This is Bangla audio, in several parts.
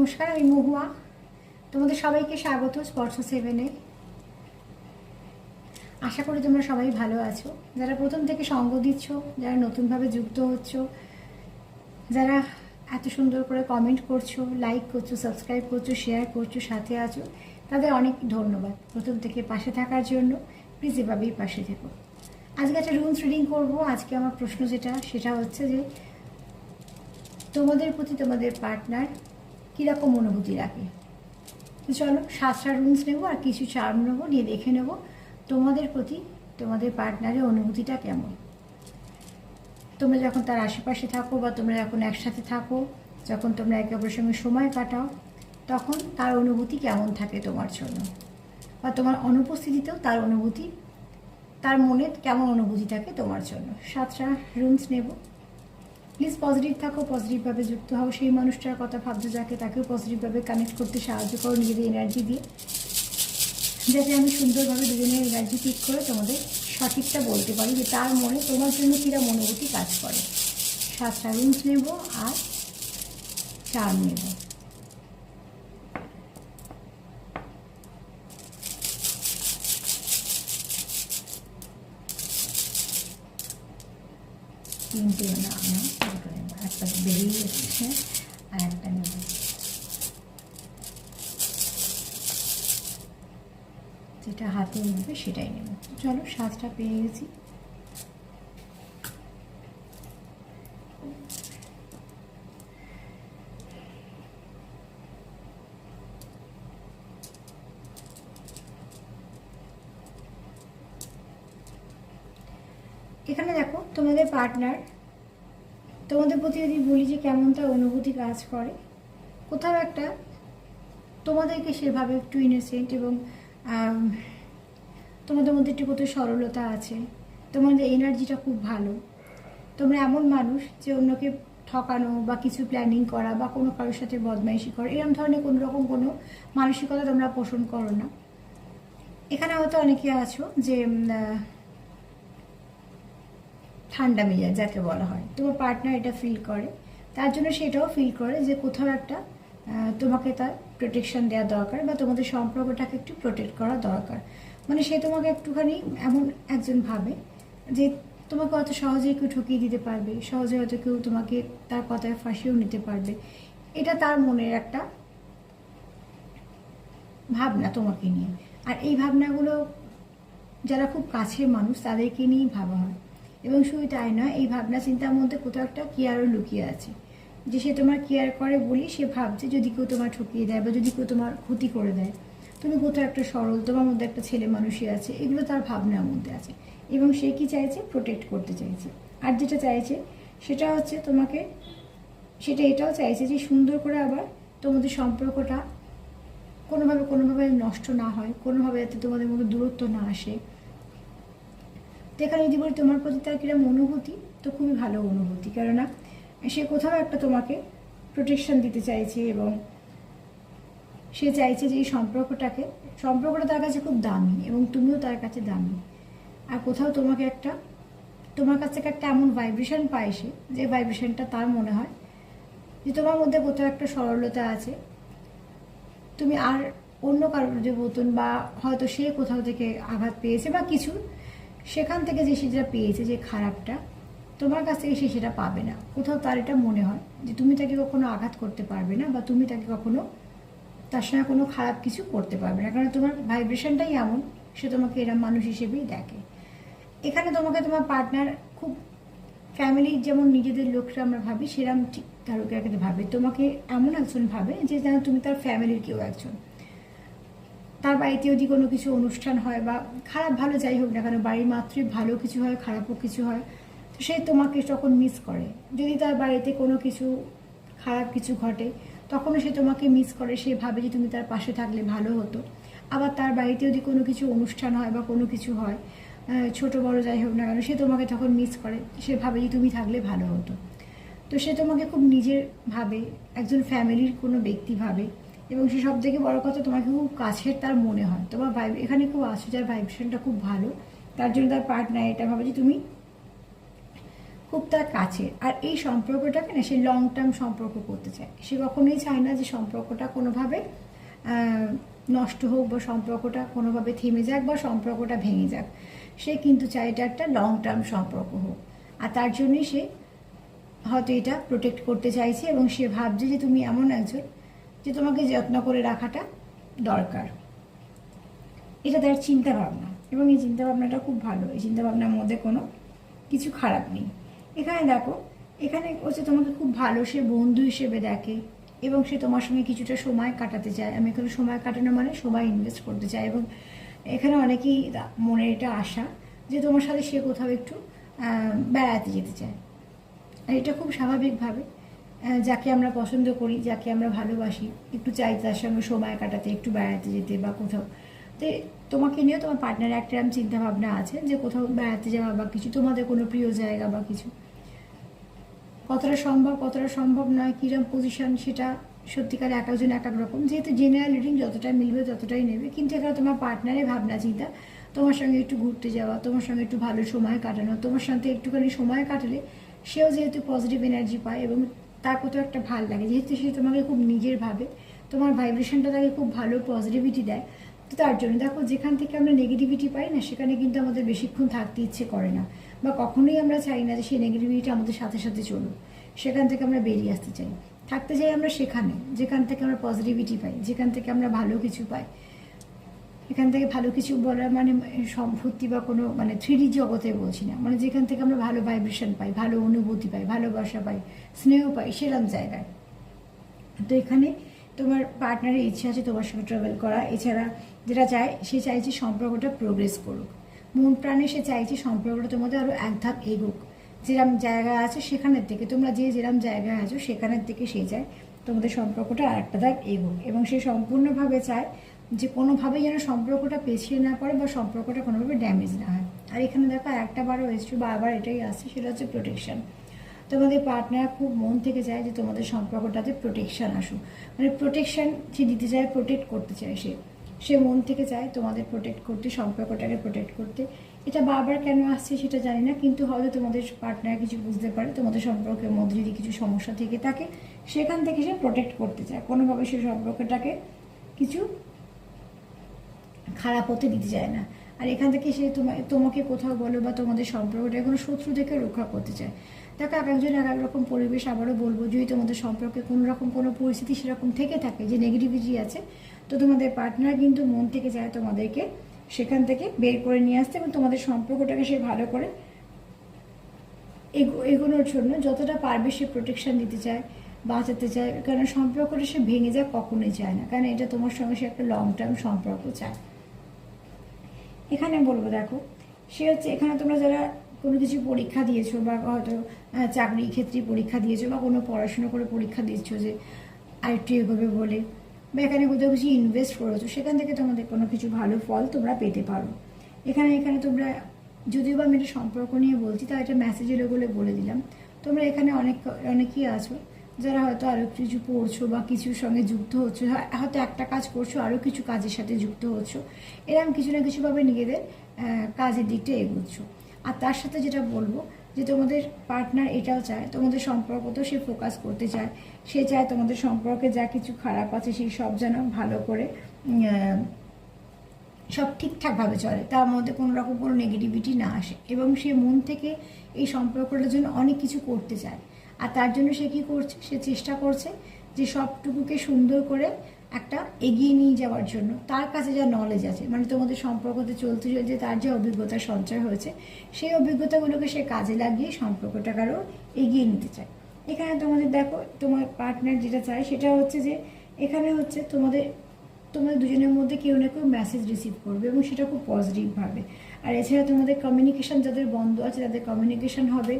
নমস্কার, আমি মহুয়া। তোমাদের সবাইকে স্বাগত স্পর্শ সেভেনে। আশা করি তোমরা সবাই ভালো আছো। যারা প্রথম থেকে সঙ্গ দিচ্ছ, যারা নতুনভাবে যুক্ত হচ্ছ, যারা এত সুন্দর করে কমেন্ট করছো, লাইক করছো, সাবস্ক্রাইব করছো, শেয়ার করছো, সাথে আছো, তাদের অনেক ধন্যবাদ প্রথম থেকে পাশে থাকার জন্য। প্লিজ এভাবেই পাশে থেকো। আজকে একটা রুমস রিডিং করবো। আজকে আমার প্রশ্ন সেটা হচ্ছে যে তোমাদের প্রতি তোমাদের পার্টনার কীরকম অনুভূতি রাখে। তো চলো 7টা রুমস নেবো আর কিছু চার্ম নেবো, নিয়ে দেখে নেবো তোমাদের প্রতি তোমাদের পার্টনারের অনুভূতিটা কেমন। তোমরা যখন তার আশেপাশে থাকো বা তোমরা যখন একসাথে থাকো, যখন তোমরা একে অপরের সঙ্গে সময় কাটাও, তখন তার অনুভূতি কেমন থাকে তোমার জন্য, বা তোমার অনুপস্থিতিতেও তার অনুভূতি, তার মনে কেমন অনুভূতি থাকে তোমার জন্য। 7টা রুমস নেব। প্লিজ পজিটিভ থাকো, পজিটিভভাবে যুক্ত হও। সেই মানুষটার কথা ভাবছো যাকে, তাকেও পজিটিভভাবে কানেক্ট করতে সাহায্য করো নিজেদের এনার্জি দিয়ে, যাতে আমি সুন্দরভাবে দুজনের এনার্জি পিক করে তোমাদের সঠিকটা বলতে পারি যে তার মনে তোমার জন্য কীরকম অনুভূতি কাজ করে। 7টা রুমস নেব আর চার্ম নেব। তিনটে না, দুটো নেব। একটা বেরিয়ে এসেছে আর একটা নেব। যেটা হাতে নেবে সেটাই নেব। চলো 7টা পেয়ে গেছি। এখানে দেখো তোমাদের পার্টনার তোমাদের প্রতি যদি বলি যে কেমন তার অনুভূতি কাজ করে, কোথাও একটা তোমাদেরকে সেভাবে একটু ইনোসেন্ট এবং তোমাদের মধ্যে একটু কত সরলতা আছে, তোমাদের এনার্জিটা খুব ভালো। তোমরা এমন মানুষ যে অন্যকে ঠকানো বা কিছু প্ল্যানিং করা বা কোনো কারোর সাথে বদমাইশি করা, এরকম ধরনের কোনো রকম কোনো মানসিকতা তোমরা পোষণ করো না। এখানে হয়তো অনেকে আছো যে ঠান্ডা মেজাজ যাকে বলা হয়, তোমার পার্টনার এটা ফিল করে, তার জন্য সেটাও ফিল করে যে কোথাও একটা তোমাকে তার প্রোটেকশন দেওয়া দরকার বা তোমাদের সম্পর্কটাকে একটু প্রোটেক্ট করা দরকার। মানে সে তোমাকে একটুখানি এমন একজন ভাবে যে তোমাকে অত সহজেই কেউ ঠকিয়ে দিতে পারবে, সহজে হয়তো কেউ তোমাকে তার কথায় ফাঁসিয়েও নিতে পারবে। এটা তার মনের একটা ভাবনা তোমাকে নিয়ে। আর এই ভাবনাগুলো যারা খুব কাছের মানুষ তাদেরকে নিয়েই ভাবা হয়। এবং শুধু তাই নয়, এই ভাবনা চিন্তার মধ্যে কোথাও একটা কেয়ারও লুকিয়ে আছে, যে সে তোমার কেয়ার করে বলি সে ভাবছে যদি কেউ তোমার ঠকিয়ে দেয় বা যদি কেউ তোমার ক্ষতি করে দেয়, তুমি কোথাও একটা সরল, তোমার মধ্যে একটা ছেলে মানুষই আছে, এগুলো তার ভাবনার মধ্যে আছে। এবং সে কি চাইছে, প্রোটেক্ট করতে চাইছে। আর যেটা চাইছে সেটা হচ্ছে তোমাকে, সেটা এটাও চাইছে যে সুন্দর করে আবার তোমাদের সম্পর্কটা কোনোভাবে নষ্ট না হয়, কোনোভাবে যাতে তোমাদের মধ্যে দূরত্ব না আসে। তো এখানে যদি বলি তোমার প্রতি তার কিরকম অনুভূতি, তো খুবই ভালো অনুভূতি, কেননা সে কোথাও একটা তোমাকে প্রোটেকশন দিতে চাইছে এবং সে চাইছে যে এই সম্পর্কটা তার কাছে খুব দামি এবং তুমিও তার কাছে দামি। আর কোথাও তোমার কাছ থেকে একটা এমন ভাইব্রেশন পায় সে, যে ভাইব্রেশনটা তার মনে হয় যে তোমার মধ্যে কোথাও একটা সরলতা আছে। তুমি আর অন্য কারোর যে মতন, বা হয়তো সে কোথাও থেকে আঘাত পেয়েছে বা কিছু, সেখান থেকে যে সে যেটা পেয়েছে যে খারাপটা, তোমার কাছ থেকে সে সেটা পাবে না। কোথাও তার এটা মনে হয় যে তুমি তাকে কখনো আঘাত করতে পারবে না বা তুমি তাকে কখনো তার সঙ্গে কোনো খারাপ কিছু করতে পারবে না, কারণ তোমার ভাইব্রেশনটাই এমন, সে তোমাকে এরম মানুষ হিসেবেই দেখে। এখানে তোমাকে তোমার পার্টনার খুব ফ্যামিলির যেমন নিজেদের লোকরা আমরা ভাবি, সেরকম ঠিক কারোকে ভাবে, তোমাকে এমন একজন ভাবে যে যেন তুমি তার ফ্যামিলির কেউ একজন। তার বাড়িতে যদি কোনো কিছু অনুষ্ঠান হয় বা খারাপ ভালো যাই হোক না কেন, বাড়ির মাত্রই ভালো কিছু হয় খারাপও কিছু হয়, তো সে তোমাকে তখন মিস করে। যদি তার বাড়িতে কোনো কিছু খারাপ কিছু ঘটে, তখনও সে তোমাকে মিস করে, সে ভাবে যে তুমি তার পাশে থাকলে ভালো হতো। আবার তার বাড়িতে যদি কোনো কিছু অনুষ্ঠান হয় বা কোনো কিছু হয়, ছোট বড় যাই হোক না কেন, সে তোমাকে তখন মিস করে, সে ভাবে যে তুমি থাকলে ভালো হতো। তো সে তোমাকে খুব নিজের ভাবে, একজন ফ্যামিলির কোনো ব্যক্তি ভাবে, এবং সে সব থেকে বড় কথা তোমাকে খুব কাছের তার মনে হয়। তোমার এখানে খুব আসো, যার ভাইব্রেশনটা খুব ভালো, তার জন্য তার পার্টনার এটা ভাবে যে তুমি খুব তার কাছের। আর এই সম্পর্কটাকে না সে লং টার্ম সম্পর্ক করতে চায়। সে কখনোই চায় না যে সম্পর্কটা কোনোভাবে নষ্ট হোক বা সম্পর্কটা কোনোভাবে থেমে যাক বা সম্পর্কটা ভেঙে যাক। সে কিন্তু চায় এটা একটা লং টার্ম সম্পর্ক হোক। আর তার জন্যই সে হয়তো এটা প্রোটেক্ট করতে চাইছে এবং সে ভাবছে যে তুমি এমন একজন যে তোমাকে যত্ন করে রাখাটা দরকার। এটা তার চিন্তা ভাবনা এবং এই চিন্তা ভাবনাটা খুব ভালো। এই চিন্তা ভাবনার মধ্যে কোনো কিছু খারাপ নেই। এখানে দেখো, এখানে হচ্ছে তোমাকে খুব ভালো সে বন্ধু হিসেবে দেখে এবং সে তোমার সঙ্গে কিছুটা সময় কাটাতে চায়। আমি এখানে সময় কাটানো মানে সময় ইনভেস্ট করতে চাই। এবং এখানে অনেকেই মনে এটা আশা যে তোমার সাথে সে কোথাও একটু বেড়াতে যেতে চায়। আর এটা খুব স্বাভাবিকভাবে যাকে আমরা পছন্দ করি, যাকে আমরা ভালোবাসি, একটু চাই তার সঙ্গে সময় কাটাতে, একটু বেড়াতে যেতে বা কোথাও। তো তোমাকে নিয়েও তোমার পার্টনার একটা এরকম চিন্তাভাবনা আছে যে কোথাও বেড়াতে যাওয়া বা কিছু, তোমাদের কোনো প্রিয় জায়গা বা কিছু। কতটা সম্ভব নয়, কীরকম পজিশন সেটা সত্যিকার এক একজন এক এক রকম। যেহেতু জেনারেল রিডিং যতটা মিলবে ততটাই নেবে, কিন্তু এখানে তোমার পার্টনারের ভাবনা চিন্তা তোমার সঙ্গে একটু ঘুরতে যাওয়া, তোমার সঙ্গে একটু ভালো সময় কাটানো, তোমার সঙ্গে একটুখানি সময় কাটালে সেও যেহেতু পজিটিভ এনার্জি পায় এবং তার কোথাও একটা ভালো লাগে, যেহেতু সে তোমাকে খুব নিজের ভাবে, তোমার ভাইব্রেশনটা তাকে খুব ভালো পজিটিভিটি দেয়। তো তার জন্য দেখো, যেখান থেকে আমরা নেগেটিভিটি পাই না সেখানে কিন্তু আমাদের বেশিক্ষণ থাকতে ইচ্ছে করে না, বা কখনোই আমরা চাই না যে সেই নেগেটিভিটি আমাদের সাথে সাথে চলুক। সেখান থেকে আমরা বেরিয়ে আসতে চাই, থাকতে চাই আমরা সেখানে যেখান থেকে আমরা পজিটিভিটি পাই, যেখান থেকে আমরা ভালো কিছু পাই। এখান থেকে ভালো কিছু বলার মানে সম্পত্তি বা কোনো মানে 3D জগতে বলছি না, মানে যেখান থেকে আমরা ভালো ভাইব্রেশন পাই, ভালো অনুভূতি পাই, ভালোবাসা পাই, স্নেহ পাই, সেরকম জায়গায়। তো এখানে তোমার পার্টনারের ইচ্ছা আছে তোমার সঙ্গে ট্রাভেল করা। এছাড়া যেটা চায়, সে চাইছে সম্পর্কটা প্রোগ্রেস করুক, মন প্রাণে সে চাইছে সম্পর্কটা তোমাদের আরও এক ধাপ এগোক। যেরকম জায়গায় আছে সেখানের থেকে, তোমরা যেরকম জায়গায় আছো সেখানের থেকে সে চায় তোমাদের সম্পর্কটা আর একটা ধাপ এগোক। এবং সে সম্পূর্ণভাবে চায় যে কোনোভাবেই যেন সম্পর্কটা পেছিয়ে না পড়ে বা সম্পর্কটা কোনোভাবে ড্যামেজ না হয়। আর এখানে দেখো একটা বারও এসছে, বারবার এটাই আসছে, সেটা হচ্ছে প্রোটেকশন। তোমাদের পার্টনার খুব মন থেকে চায় যে তোমাদের সম্পর্কটাতে প্রোটেকশন আসুক, মানে প্রোটেকশন সে দিতে চায়, প্রোটেক্ট করতে চায়। সে মন থেকে চায় তোমাদের প্রোটেক্ট করতে, সম্পর্কটাকে প্রোটেক্ট করতে। এটা বারবার কেন আসছে সেটা জানি না, কিন্তু হয়তো তোমাদের পার্টনার কিছু বুঝতে পারে তোমাদের সম্পর্কের মধ্যে যদি কিছু সমস্যা থেকে থাকে, সেখান থেকে সে প্রোটেক্ট করতে চায়, কোনোভাবে সে সম্পর্কটাকে কিছু খারাপ হতে দিতে চায় না। আর এখান থেকে সে তোমাকে কোথাও বলো বা তোমাদের সম্পর্কটা কোনো শত্রু থেকে রক্ষা করতে চায়। দেখো, এক একজন এক এক রকম পরিবেশ। আবারও বলবো, যদি তোমাদের সম্পর্কে কোনো রকম কোনো পরিস্থিতি সেরকম থেকে থাকে যে নেগেটিভিটি আছে, তো তোমাদের পার্টনার কিন্তু মন থেকে চায় তোমাদেরকে সেখান থেকে বের করে নিয়ে আসতে এবং তোমাদের সম্পর্কটাকে সে ভালো করে এগোনোর জন্য যতটা পারবে সে প্রোটেকশন দিতে চায়, বাঁচাতে চায়। কারণ সম্পর্কটা সে ভেঙে যাক কখনোই চায় না, কারণ এটা তোমার সঙ্গে সে একটা লং টার্ম সম্পর্ক চায়। এখানে বলবো, দেখো সে হচ্ছে, এখানে তোমরা যারা কোনো কিছু পরীক্ষা দিয়েছো বা হয়তো চাকরির ক্ষেত্রে পরীক্ষা দিয়েছো বা কোনো পড়াশোনা করে পরীক্ষা দিচ্ছ যে আরেকটু এগোবে বলে, বা এখানে কোথাও কিছু ইনভেস্ট করেছো, সেখান থেকে তোমাদের কোনো কিছু ভালো ফল তোমরা পেতে পারো। এখানে তোমরা, যদিও বা আমি একটা সম্পর্ক নিয়ে বলছি, তা এটা মেসেজের ওগুলো বলে দিলাম। তোমরা এখানে অনেকেই আছো যারা হয়তো আরও কিছু পড়ছো বা কিছুর সঙ্গে যুক্ত হচ্ছো, হয়তো একটা কাজ করছো আরও কিছু কাজের সাথে যুক্ত হচ্ছো, এরকম কিছু না কিছুভাবে নিজেদের কাজের দিকটা এগোচ্ছো। আর তার সাথে যেটা বলবো যে তোমাদের পার্টনার এটাও চায় তোমাদের সম্পর্কতেও সে ফোকাস করতে চায়। সে চায় তোমাদের সম্পর্কে যা কিছু খারাপ আছে সেই সব যেন ভালো করে সব ঠিকঠাকভাবে চলে, তার মধ্যে কোনো রকম কোনো নেগেটিভিটি না আসে। এবং সে মন থেকে এই সম্পর্কটার জন্য অনেক কিছু করতে চায়। আর তার জন্য সে কী করছে, সে চেষ্টা করছে যে সবটুকুকে সুন্দর করে একটা এগিয়ে নিয়ে যাওয়ার জন্য। তার কাছে যা নলেজ আছে, মানে তোমাদের সম্পর্কতে চলতে চলতে তার যে অভিজ্ঞতা সঞ্চয় হয়েছে, সেই অভিজ্ঞতাগুলোকে সে কাজে লাগিয়ে সম্পর্কটাকে আরও এগিয়ে নিতে চায়। এখানে তোমাদের দেখো, তোমার পার্টনার যেটা চায় সেটা হচ্ছে যে এখানে হচ্ছে তোমাদের দুজনের মধ্যে কেউ না কেউ মেসেজ রিসিভ করবে এবং সেটা খুব পজিটিভভাবে। আর এছাড়া তোমাদের কমিউনিকেশান যাদের বন্ধ আছে তাদের কমিউনিকেশান হবে।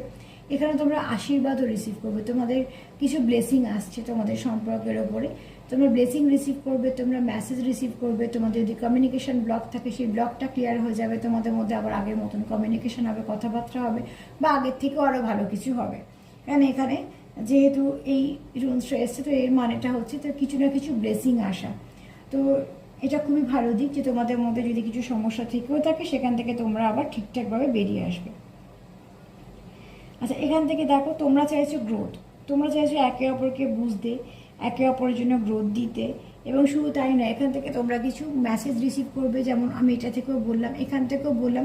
এখানে তোমরা আশীর্বাদও রিসিভ করবে, তোমাদের কিছু ব্লেসিং আসছে তোমাদের সম্পর্কের ওপরে, তোমরা ব্লেসিং রিসিভ করবে, তোমরা মেসেজ রিসিভ করবে। তোমাদের যদি কমিউনিকেশান ব্লক থাকে সেই ব্লকটা ক্লিয়ার হয়ে যাবে, তোমাদের মধ্যে আবার আগের মতন কমিউনিকেশান হবে, কথাবার্তা হবে, বা আগের থেকেও আরও ভালো কিছু হবে। কারণ এখানে যেহেতু এই রুলসটা এসছে, তো এর মানেটা হচ্ছে তো কিছু না কিছু ব্লেসিং আসা। তো এটা খুবই ভালো দিক যে তোমাদের মধ্যে যদি কিছু সমস্যা থেকেও থাকে সেখান থেকে তোমরা আবার ঠিকঠাকভাবে বেরিয়ে আসবে। আচ্ছা, এখান থেকে দেখো তোমরা চাইছো গ্রোথ, তোমরা চাইছো একে অপরকে বুঝতে, একে অপরের জন্য গ্রোথ দিতে। এবং শুধু তাই না, এখান থেকে তোমরা কিছু মেসেজ রিসিভ করবে, যেমন আমি এটা থেকেও বললাম, এখান থেকেও বললাম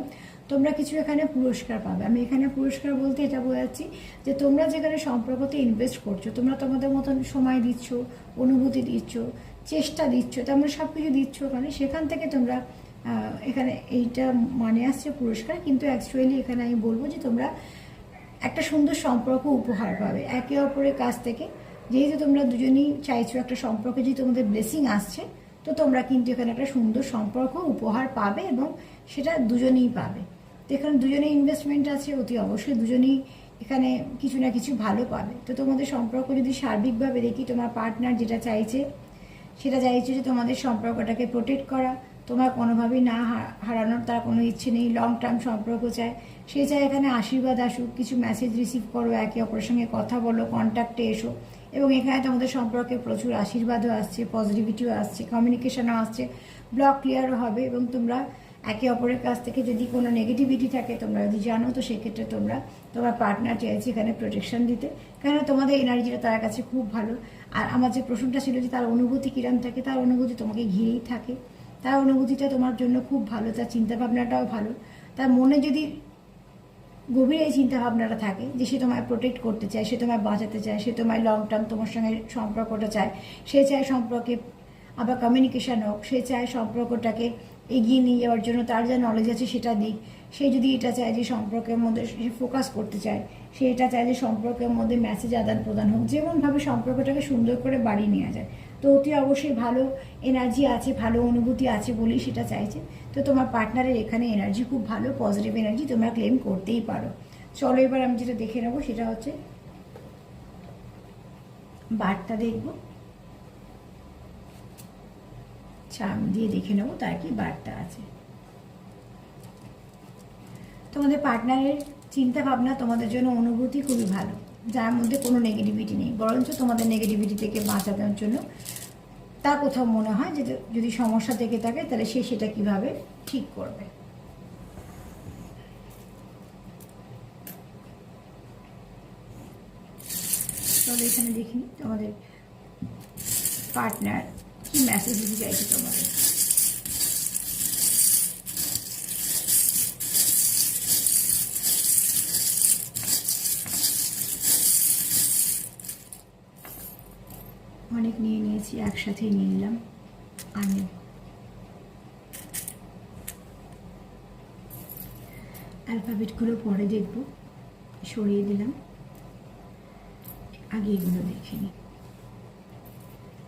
তোমরা কিছু এখানে পুরস্কার পাবে। আমি এখানে পুরস্কার বলতে এটা বোঝাচ্ছি যে তোমরা যেখানে সম্পর্কতে ইনভেস্ট করছো, তোমরা তোমাদের মতন সময় দিচ্ছ, অনুভূতি দিচ্ছ, চেষ্টা দিচ্ছ, তোমরা সব কিছু দিচ্ছ ওখানে, সেখান থেকে তোমরা এখানে এইটা মানে আসছে পুরস্কার। কিন্তু অ্যাকচুয়ালি এখানে আমি বলবো যে তোমরা একটা সুন্দর সম্পর্ক উপহার পাবে একে অপরের কাছ থেকে। যেহেতু তোমরা দুজনেই চাইছো একটা সম্পর্কে যদি তোমাদের ব্লেসিং আসছে, তো তোমরা কিন্তু এখানে একটা সুন্দর সম্পর্ক উপহার পাবে এবং সেটা দুজনেই পাবে। তো এখানে দুজনেই ইনভেস্টমেন্ট আছে, অতি অবশ্যই দুজনেই এখানে কিছু না কিছু ভালো পাবে। তো তোমাদের সম্পর্ক যদি সার্বিকভাবে দেখি, তোমার পার্টনার যেটা চাইছে সেটা চাইছে যে তোমাদের সম্পর্কটাকে প্রোটেক্ট করা, তোমার কোনোভাবেই না হারানোর তার কোনো ইচ্ছে নেই, লং টার্ম সম্পর্ক চায়। সে চায় এখানে আশীর্বাদ আসুক, কিছু মেসেজ রিসিভ করো, একে অপরের সঙ্গে কথা বলো, কন্ট্যাক্টে এসো। এবং এখানে তোমাদের সম্পর্কে প্রচুর আশীর্বাদও আসছে, পজিটিভিটিও আসছে, কমিউনিকেশনও আসছে, ব্লক ক্লিয়ারও হবে। এবং তোমরা একে অপরের কাছ থেকে যদি কোনো নেগেটিভিটি থাকে তোমরা যদি জানো, তো সেক্ষেত্রে তোমরা তোমার পার্টনার চাইছে এখানে প্রোটেকশন দিতে, কেন তোমাদের এনার্জিটা তার কাছে খুব ভালো। আর আমার যে প্রশ্নটা ছিল যে তার অনুভূতি কিরম থাকে, তার অনুভূতি তোমাকে ঘিরেই থাকে, তার অনুভূতিটা তোমার জন্য খুব ভালো, তার চিন্তাভাবনাটাও ভালো। তার মনে যদি গভীর এই চিন্তাভাবনাটা থাকে যে সে তোমায় প্রোটেক্ট করতে চায়, সে তোমায় বাঁচাতে চায়, সে তোমায় লং টার্ম তোমার সঙ্গে সম্পর্কটা চায়, সে চায় সম্পর্কে আবার কমিউনিকেশান হোক, সে চায় সম্পর্কটাকে এগিয়ে নিয়ে যাওয়ার জন্য তার যা নলেজ আছে সেটা দিক। সে যদি এটা চায় যে সম্পর্কের মধ্যে সে ফোকাস করতে চায়, সে এটা চায় যে সম্পর্কের মধ্যে মেসেজ আদান প্রদান হোক, যেমনভাবে সম্পর্কটাকে সুন্দর করে বাড়িয়ে নেওয়া যায়। তো অতি অবশ্যই ভালো এনার্জি আছে, ভালো অনুভূতি আছে বলেই সেটা চাইছে। তো তোমার পার্টনারের এখানে এনার্জি খুব ভালো, পজিটিভ এনার্জি, তোমরা ক্লেম করতেই পারো। চলো এবার আমি যেটা দেখে নেবো সেটা হচ্ছে বার্তা দেখবো, চার্ম দিয়ে দেখে নেবো তার কি বার্তা আছে। তোমাদের পার্টনারের চিন্তা ভাবনা, তোমাদের জন্য অনুভূতি খুবই ভালো, যার মধ্যে কোনো নেগেটিভিটি নেই, বরঞ্চ তোমাদের নেগেটিভিটি থেকে বাঁচানোর জন্য তার কোথাও মনে হয় যে যদি সমস্যা থেকে থাকে তাহলে সে সেটা কিভাবে ঠিক করবে। তাহলে এখানে দেখিনি তোমাদের পার্টনার কি মেসেজ দিতে চাইছে তোমাদের। অনেক নিয়ে নিয়েছি, একসাথে নিয়ে নিলাম। আমি অ্যালফাবেটগুলো পরে দেখব, সরিয়ে দিলাম, আগে এগুলো দেখে নিই।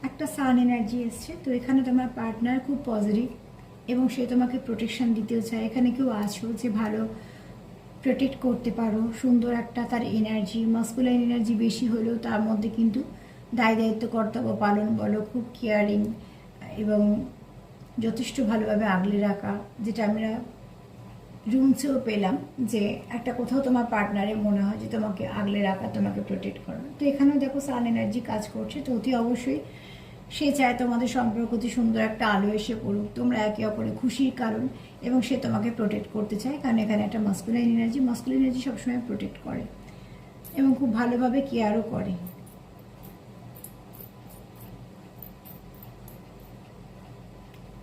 একটা সান এনার্জি এসছে, তো এখানে তোমার পার্টনার খুব পজিটিভ এবং সে তোমাকে প্রোটেকশন দিতেও চায়। এখানে কেউ আছো যে ভালো প্রোটেক্ট করতে পারো, সুন্দর একটা তার এনার্জি, মাস্কুলাইন এনার্জি বেশি হলেও তার মধ্যে কিন্তু দায় দায়িত্ব কর্তব্য পালন বলো, খুব কেয়ারিং এবং যথেষ্ট ভালোভাবে আগলে রাখা, যেটা আমরা রুমসেও পেলাম যে একটা কোথাও তোমার পার্টনারের মনে হয় যে তোমাকে আগলে রাখা, তোমাকে প্রোটেক্ট করা। তো এখানেও দেখো সান এনার্জি কাজ করছে, তো অতি অবশ্যই সে চায় তোমাদের সম্পর্কতে সুন্দর একটা আলো এসে পড়ুক, তোমরা একে অপরে খুশির কারণ, এবং সে তোমাকে প্রোটেক্ট করতে চায়, কারণ এখানে একটা মাস্কুলাইন এনার্জি সবসময় প্রোটেক্ট করে এবং খুব ভালোভাবে কেয়ারও করে।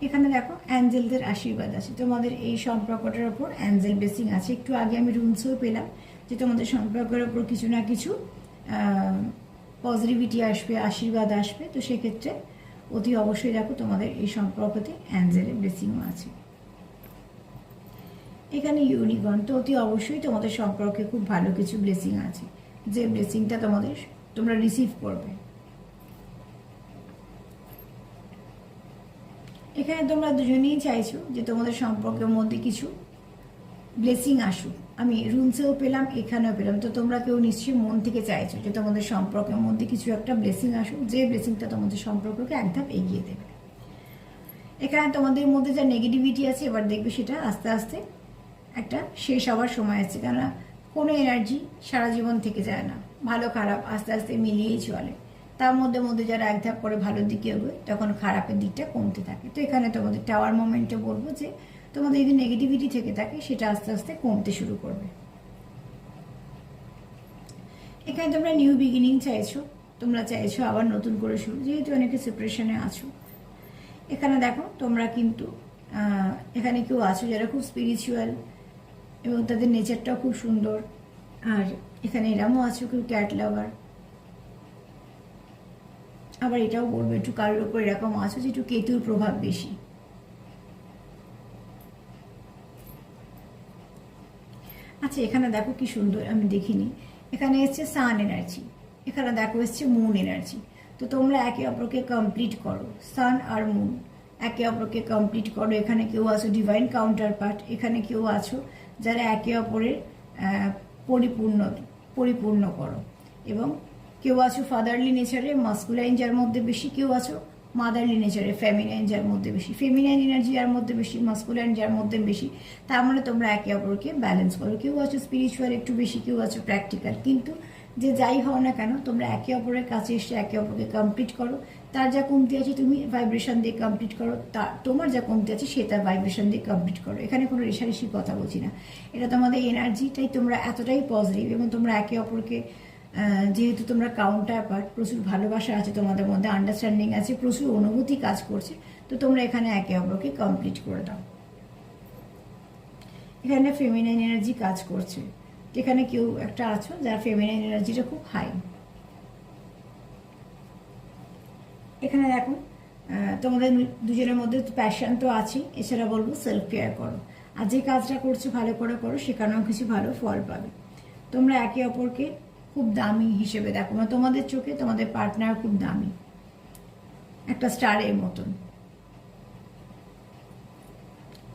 এখানে দেখো অ্যাঞ্জেলদের আশীর্বাদ আছে, তোমাদের এই সম্পর্কটার ওপর অ্যাঞ্জেল ব্লেসিং আছে। একটু আগে আমি রুমসেও পেলাম যে তোমাদের সম্পর্কের ওপর কিছু না কিছু পজিটিভিটি আসবে, আশীর্বাদ আসবে। তো সেক্ষেত্রে অতি অবশ্যই দেখো তোমাদের এই সম্পর্কতে অ্যাঞ্জেলের ব্লেসিংও আছে। এখানে ইউনিকর্ন, তো অতি অবশ্যই তোমাদের সম্পর্কে খুব ভালো কিছু ব্লেসিং আছে, যে ব্লেসিংটা তোমরা রিসিভ করবে। এখানে তোমরা দুজনেই চাইছো যে তোমাদের সম্পর্কের মধ্যে কিছু ব্লেসিং আসুক। আমি রুমসেও পেলাম, এখানেও পেলাম, তো তোমরা কেউ নিশ্চয়ই মন থেকে চাইছো যে তোমাদের সম্পর্কের মধ্যে কিছু একটা ব্লেসিং আসুক, যে ব্লেসিংটা তোমাদের সম্পর্ককে এক ধাপ এগিয়ে দেবে। এখানে তোমাদের মধ্যে যা নেগেটিভিটি আছে এবার দেখবে সেটা আস্তে আস্তে একটা শেষ হওয়ার সময় আছে, কেননা কোনো এনার্জি সারা জীবন থেকে যায় না, ভালো খারাপ আস্তে আস্তে মিলিয়েই চলে। তার মধ্যে মধ্যে যারা এক ধাপ করে ভালোর দিকে এগোয় তখন খারাপের দিকটা কমতে থাকে। তো এখানে তোমাদের টাওয়ার মোমেন্টে বলবো যে তোমাদের যদি নেগেটিভিটি থেকে থাকে সেটা আস্তে আস্তে কমতে শুরু করবে। এখানে তোমরা নিউ বিগিনিং চাইছো, তোমরা চাইছো আবার নতুন করে শুরু, যেহেতু অনেকে সেপারেশনে আছো। এখানে দেখো তোমরা কিন্তু এখানে কেউ আছো যারা খুব স্পিরিচুয়াল এবং তাদের নেচারটাও খুব সুন্দর। আর এখানে এরামও আছো কেউ ক্যাট লাভার। আবার এটাও বলবো একটু কারোর ওপর এরকম আছো যে একটু কেতুর প্রভাব বেশি। আচ্ছা, এখানে দেখো কি সুন্দর, আমি দেখিনি। এখানে এসছে সান এনার্জি, এখানে দেখো এসছে মুন এনার্জি। তো তোমরা একে অপরকে কমপ্লিট করো, সান আর মুন একে অপরকে কমপ্লিট করো। এখানে কেউ আছো ডিভাইন কাউন্টার পার্ট, এখানে কেউ আছো যারা একে অপরের পরিপূর্ণ করো। এবং কেউ আছো ফাদারলি নেচারে, মাস্কুলাইন যার মধ্যে বেশি, কেউ আছো মাদারলি নেচারে, ফেমিনাইন যার মধ্যে বেশি, ফেমিনাইন এনার্জি যার মধ্যে বেশি, মাস্কুলাইন যার মধ্যে বেশি। তার মানে তোমরা একে অপরকে ব্যালেন্স করো। কেউ আছো স্পিরিচুয়াল একটু বেশি, কেউ আছো প্র্যাকটিক্যাল। কিন্তু যে যাই হও না কেন, তোমরা একে অপরের কাছে এসে একে অপরকে কমপ্লিট করো। তার যা কমতি আছে তুমি ভাইব্রেশন দিয়ে কমপ্লিট করো, তোমার যা কমতি আছে সে তার ভাইব্রেশন দিয়ে কমপ্লিট করো। এখানে কোনো রেশারেশির কথা বলছি না, এটা তোমাদের এনার্জিটাই, তোমরা এতটাই পজিটিভ এবং তোমরা একে অপরকে, যেহেতু তোমরা কাউন্টার পার্ট, প্রচুর ভালোবাসা আছে তোমাদের মধ্যে, আন্ডারস্ট্যান্ডিং আছে, প্রচুর অনুভূতি কাজ করছে। তো তোমরা এখানে একে অপরকে কমপ্লিট করে দাও। এখানে ফেমিনাইন এনার্জি কাজ করছে, যেখানে কেউ একটা আছো যার ফেমিনাইন এনার্জিটা খুব হাই। এখানে দেখো তোমাদের দুজনের মধ্যে প্যাশন তো আছেই, এছাড়া বলবো সেলফ কেয়ার করো। আর যে কাজটা করছো ভালো করে করো, সেখানেও কিছু ভালো ফল পাবে। তোমরা একে অপরকে খুব দামি হিসেবে দেখো, মানে তোমাদের চোখে তোমাদের পার্টনার খুব দামি, একটা স্টারের মতন।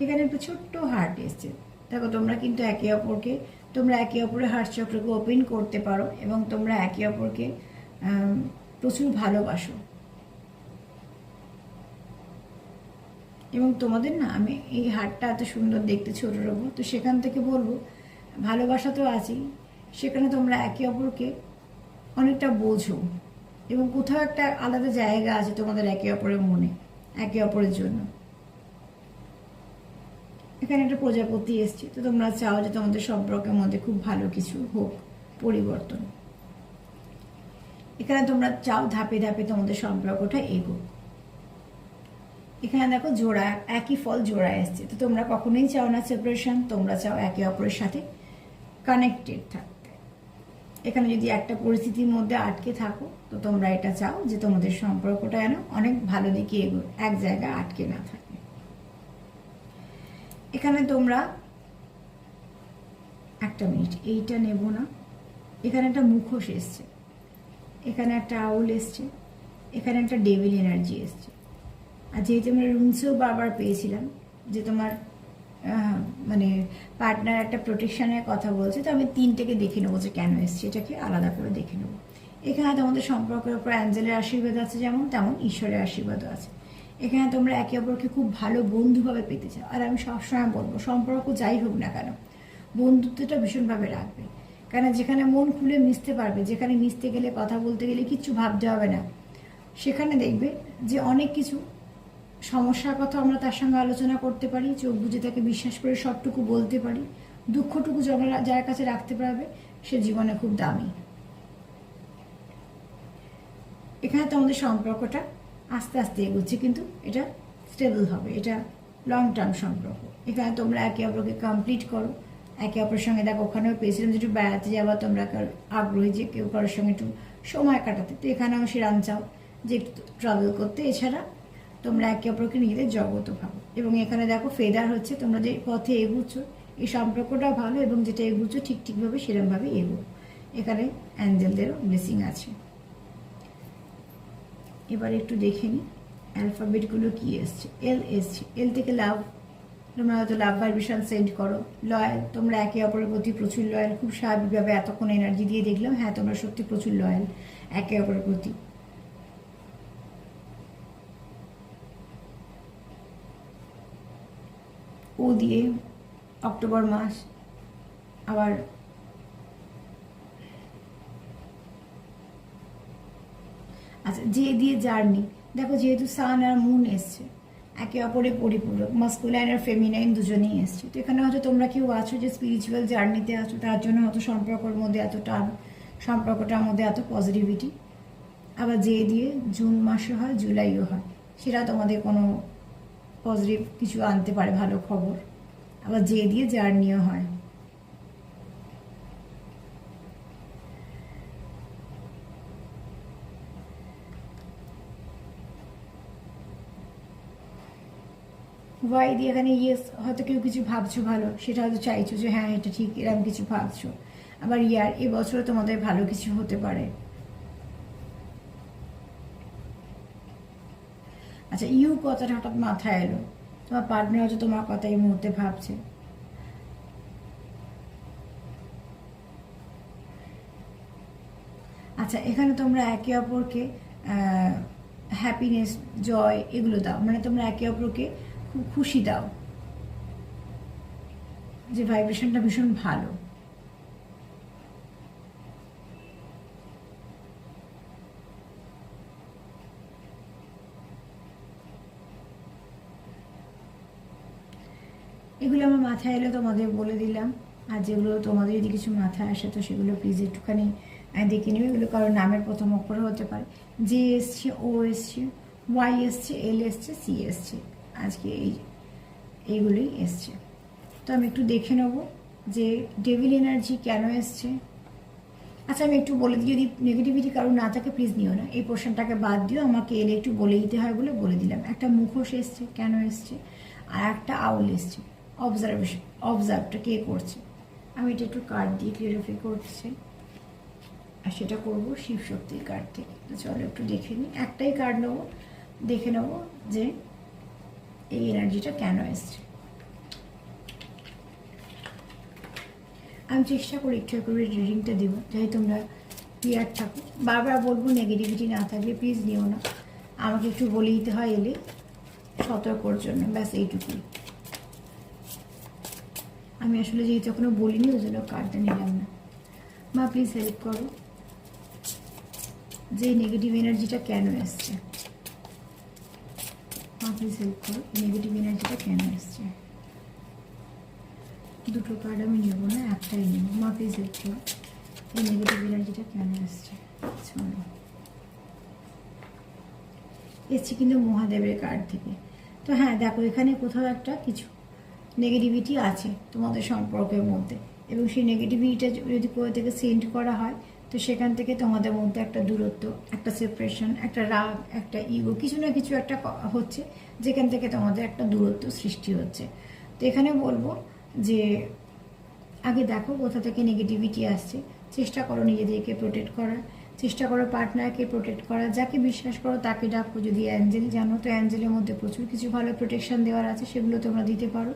এখানে একটা ছোট্ট হার্ট এসছে, দেখো তোমরা কিন্তু একে অপরকে, তোমরা একে অপরের হার্ট চক্রকে ওপেন করতে পারো এবং তোমরা একে অপরকে প্রচুর ভালোবাসো। এবং তোমাদের না, আমি এই হার্টটা এত সুন্দর দেখতে, ছোট রকম, তো সেখান থেকে বলবো ভালোবাসা তো আছেই, সেখানে তোমরা একে অপরকে অনেকটা বোঝো এবং কোথাও একটা আলাদা জায়গা আছে তোমাদের একে অপরের মনে, একে অপরের জন্য। এখানে একটা প্রজাপতি এসছে, তো তোমরা চাও যে তোমাদের সম্পর্কের মধ্যে খুব ভালো কিছু হোক, পরিবর্তন। এখানে তোমরা চাও ধাপে ধাপে তোমাদের সম্পর্কটা এগোক। এখানে দেখো জোড়া, একই ফল জোড়া এসছে, তো তোমরা কখনোই চাও না সেপারেশন, তোমরা চাও একে অপরের সাথে কানেক্টেড থাকতে। এখানে যদি একটা পরিস্থিতির মধ্যে আটকে থাকো, তো তোমরা এটা চাও যে তোমাদের সম্পর্কটা যেন অনেক ভালো দিকে এগোয়, এক জায়গায় আটকে না থাকে। এখানে তোমরা একটা মিনিট, এইটা নেব না। এখানে একটা মুখোশ এসছে, এখানে একটা আউল এসছে, এখানে একটা ডেভিল এনার্জি এসছে। আর যেহেতু আমরা রুমসেও বারবার পেয়েছিলাম যে তোমার মানে পার্টনার একটা প্রোটেকশনের কথা বলছে, তো আমি তিনটেকে দেখে নেবো যে কেন এসছে, এটাকে আলাদা করে দেখে নেবো। এখানে তোমাদের সম্পর্কের উপর অ্যাঞ্জেলের আশীর্বাদ আছে, যেমন তেমন ঈশ্বরের আশীর্বাদও আছে। এখানে তোমরা একে অপরকে খুব ভালো বন্ধুভাবে পেতে চাও। আর আমি সবসময় বলবো, সম্পর্ক যাই হোক না কেন, বন্ধুত্বটা ভীষণভাবে রাখবে। কেন, যেখানে মন খুলে মিশতে পারবে, যেখানে মিশতে গেলে, কথা বলতে গেলে কিচ্ছু ভাবতে হবে না, সেখানে দেখবে যে অনেক কিছু সমস্যার কথা আমরা তার সঙ্গে আলোচনা করতে পারি, চোখ বুঝে তাকে বিশ্বাস করে সবটুকু বলতে পারি। দুঃখটুকু যার কাছে রাখতে পারবে সে জীবনে খুব দামি। এখানে তোমাদের সম্পর্কটা আস্তে আস্তে এগোচ্ছে, কিন্তু এটা স্টেবল হবে, এটা লং টার্ম সম্পর্ক। এখানে তোমরা একে অপরকে কমপ্লিট করো, একে অপরের সঙ্গে দেখো ওখানেও পেয়েছিলাম যে একটু বেড়াতে যাওয়া, তোমরা আগ্রহী যে কেউ কারোর সঙ্গে একটু সময় কাটাতে, তো এখানেও সেরাম চাও যে একটু ট্রাভেল করতে। এছাড়া তোমরা একে অপরকে নিজেদের জগৎও ভাবো। এবং এখানে দেখো ফেদার হচ্ছে, তোমরা যে পথে এগুচ্ছ এই সম্পর্কটাও ভালো, এবং যেটা এগুচ্ছ ঠিক ঠিকভাবে সেরকমভাবে এগো। এখানে অ্যাঞ্জেলদেরও ব্লেসিং আছে। এবার একটু দেখে নিই অ্যালফাবেটগুলো কি এসছে। এল এসছে, এল থেকে লাভ, তোমরা হয়তো লাভ ভাইব্রেশন সেন্ড করো। লয়াল, তোমরা একে অপরের প্রতি প্রচুর লয়াল, খুব স্বাভাবিকভাবে এতক্ষণ এনার্জি দিয়ে দেখলাম, হ্যাঁ তোমরা সত্যি প্রচুর লয়াল একে অপরের প্রতি। ও দিয়ে অক্টোবর মাস, আবার আচ্ছা যে দিয়ে জার্নি, দেখো যেহেতু সান আর মুন এসছে, একে অপরে পরিপূরক, মাস্কুলাইন আর ফেমিনাইন দুজনেই এসছে। তো এখানে হয়তো তোমরা কেউ আছো যে স্পিরিচুয়াল জার্নিতে আছো, তার জন্য হয়তো সম্পর্কের মধ্যে এত টান, সম্পর্কটার মধ্যে এত পজিটিভিটি। আবার যে দিয়ে জুন মাসে হয়, জুলাইও হয়, সেটা তোমাদের কোনো পজিটিভ কিছু আনতে পারে, ভালো খবর। আবার যে দিয়ে জার্নিও হয়। ওয়াই দিয়ে এখানে ইয়েস, হয়তো কেউ কিছু ভাবছো ভালো, সেটা হয়তো চাইছো যে হ্যাঁ এটা ঠিক, এরকম কিছু ভাবছো। আবার ইয়ার, এবছরও তোমাদের ভালো কিছু হতে পারে। আচ্ছা, ইউ কথাটা হঠাৎ মাথায় এলো, তোমার পার্টনার হয়তো তোমার কথা এই মুহূর্তে ভাবছে। আচ্ছা, এখানে তোমরা একে অপরকে হ্যাপিনেস, জয় এগুলো দাও, মানে তোমরা একে অপরকে খুব খুশি দাও, যে ভাইব্রেশনটা ভীষণ ভালো। এগুলো আমার মাথায় এলে তোমাদের বলে দিলাম। আর যেগুলো তোমাদের যদি কিছু মাথায় আসে তো সেগুলো প্লিজ একটুখানি দেখে নেবে। এগুলো কারোর নামের প্রথম অক্ষর হতে পারে। জে এসছে, ও এসছে, ওয়াই এসছে, এল এসছে, সি এসছে, আজকে এইগুলোই এসছে। তো আমি একটু দেখে নেব যে ডেভিল এনার্জি কেন এসছে। আচ্ছা, আমি একটু বলে দিই, যদি নেগেটিভিটি কারো না থাকে প্লিজ নিও না, এই পোর্শনটাকে বাদ দিও, আমাকে এলে একটু বলে দিতে হয় বলে বলে দিলাম। একটা মুখোশ এসছে, কেন এসছে, আর একটা আউল এসছে। অবজারভেশন, অবজার্ভটা কে করছে, আমি এটা একটু কার্ড দিয়ে ক্লিয়ারিফাই করছি। আর সেটা করবো শিবশক্তির কার্ড থেকে। তো চলো একটু দেখে নিই, একটাই কার্ড নেবো, দেখে নেবো যে এই এনার্জিটা কেন এসছে। আমি চেষ্টা করি একটু করে রিডিংটা দিব, যাই তোমরা ক্লিয়ার থাকো। বারবার বলবো নেগেটিভিটি না থাকলে প্লিজ নিও না, আমাকে একটু বলে দিতে হয় এলে সতর্কর জন্য, ব্যাস এইটুকুই। আমি আসলে যেহেতু এখনো বলিনি ওই জন্য কার্ডটা নিলাম না। মা প্লিজ হেল্প করো, যে নেগেটিভ এনার্জিটা কেন এসছে। মা প্লিজ হেল্প করো, নেগেটিভ এনার্জিটা কেন এসছে। দুটো কার্ড আমি নেবো না, একটাই নেবো। মা প্লিজ হেল্প করো, এই নেগেটিভ এনার্জিটা কেন এসছে। চলো, এসছে কিন্তু মহাদেবের কার্ড থেকে। তো হ্যাঁ দেখো, এখানে কোথাও একটা কিছু নেগেটিভিটি আছে তোমাদের সম্পর্কের মধ্যে, এবং সেই নেগেটিভিটিটা যদি কোথা থেকে সেন্ড করা হয় তো সেখান থেকে তোমাদের মধ্যে একটা দূরত্ব, একটা সেপারেশন, একটা রাগ, একটা ইগো, কিছু না কিছু একটা হচ্ছে, যেখান থেকে তোমাদের একটা দূরত্ব সৃষ্টি হচ্ছে। তো এখানে বলবো যে আগে দেখো কোথা থেকে নেগেটিভিটি আসছে, চেষ্টা করো নিজেদেরকে প্রোটেক্ট করার, চেষ্টা করো পার্টনারকে প্রোটেক্ট করার, যাকে বিশ্বাস করো তাকে ডাকো। যদি অ্যাঞ্জেল জানো তো অ্যাঞ্জেলের মধ্যে প্রচুর কিছু ভালো প্রোটেকশন দেওয়ার আছে, সেগুলো তোমরা দিতে পারো।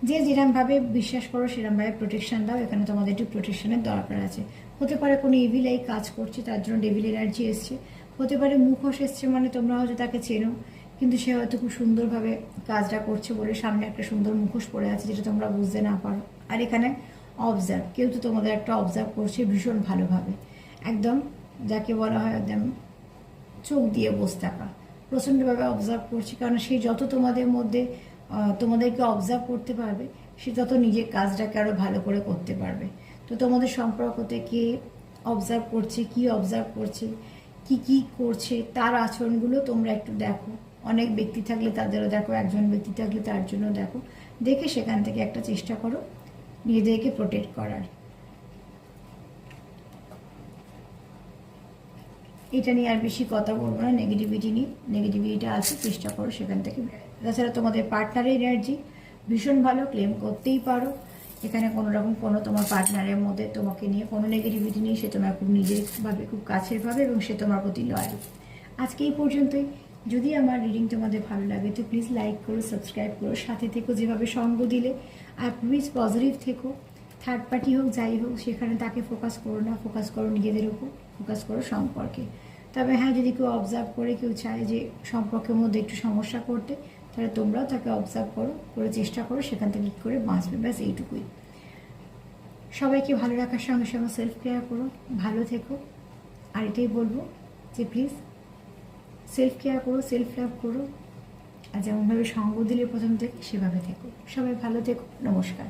যে যেরকমভাবে বিশ্বাস করো সেরকমভাবে প্রোটেকশন দাও, এখানে তোমাদের একটু প্রোটেকশনের দরকার আছে। হতে পারে কোনো ইভিল এই কাজ করছে, তার জন্য ডেভিল এনার্জি এসছে। হতে পারে মুখোশ এসছে, মানে তোমরা হয়তো তাকে চেনো কিন্তু সে হয়তো খুব সুন্দরভাবে কাজটা করছে বলে সামনে একটা সুন্দর মুখোশ পড়ে আছে যেটা তোমরা বুঝতে না পারো। আর এখানে অবজার্ভ, কেউ তো তোমাদের একটা অবজার্ভ করছে ভীষণ ভালোভাবে, একদম যাকে বলা হয় একদম চোখ দিয়ে বসে থাকা, প্রচণ্ডভাবে অবজার্ভ করছে। কারণ সে যত তোমাদের মধ্যে তোমাদেরকে অবজার্ভ করতে পারবে, সে তত নিজের কাজটাকে আরও ভালো করে করতে পারবে। তো তোমাদের সম্পর্কতে কে অবজার্ভ করছে, কি অবজার্ভ করছে, কি করছে, তার আচরণগুলো তোমরা একটু দেখো। অনেক ব্যক্তি থাকলে তাদেরও দেখো, একজন ব্যক্তি থাকলে তার জন্য দেখো, দেখে সেখান থেকে একটা চেষ্টা করো নিজেদেরকে প্রোটেক্ট করার। এটা নিয়ে আর বেশি কথা বলবো না, নেগেটিভিটি নিয়ে, নেগেটিভিটিটা আছে, চেষ্টা করো সেখান থেকে। তাছাড়া তোমাদের পার্টনারের এনার্জি ভীষণ ভালো, ক্লেম করতেই পারো। এখানে কোনো রকম কোনো তোমার পার্টনারের মধ্যে তোমাকে নিয়ে কোনো নেগেটিভিটি নেই, সে তোমার খুব নিজের ভাবে, খুব কাছের ভাবে, এবং সে তোমার প্রতি লয়াল। আজকে এই পর্যন্তই। যদি আমার রিডিং তোমাদের ভালো লাগে তো প্লিজ লাইক করো, সাবস্ক্রাইব করো, সাথে থেকো, যেভাবে সঙ্গ দিলে। আর প্লিজ পজিটিভ থেকো, থার্ড পার্টি হোক যাই হোক সেখানে তাকে ফোকাস করো না, ফোকাস করো নিজেদের উপর, ফোকাস করো সম্পর্কে। তবে হ্যাঁ, যদি কেউ অবজার্ভ করে, কেউ চায় যে সম্পর্কের মধ্যে একটু সমস্যা করতে, তাহলে তোমরাও তাকে অবজার্ভ করো, করে চেষ্টা করো সেখান থেকে কী করে বাঁচবে, ব্যাস এইটুকুই। সবাইকে ভালো রাখার সঙ্গে সঙ্গে সেলফ কেয়ার করো, ভালো থেকো। আর এটাই বলবো যে প্লিজ সেলফ কেয়ার করো, সেলফ লাভ করো, আর যেমনভাবে সঙ্গ দিলে প্রথম থেকে সেভাবে থেকো। সবাই ভালো থেকো, নমস্কার।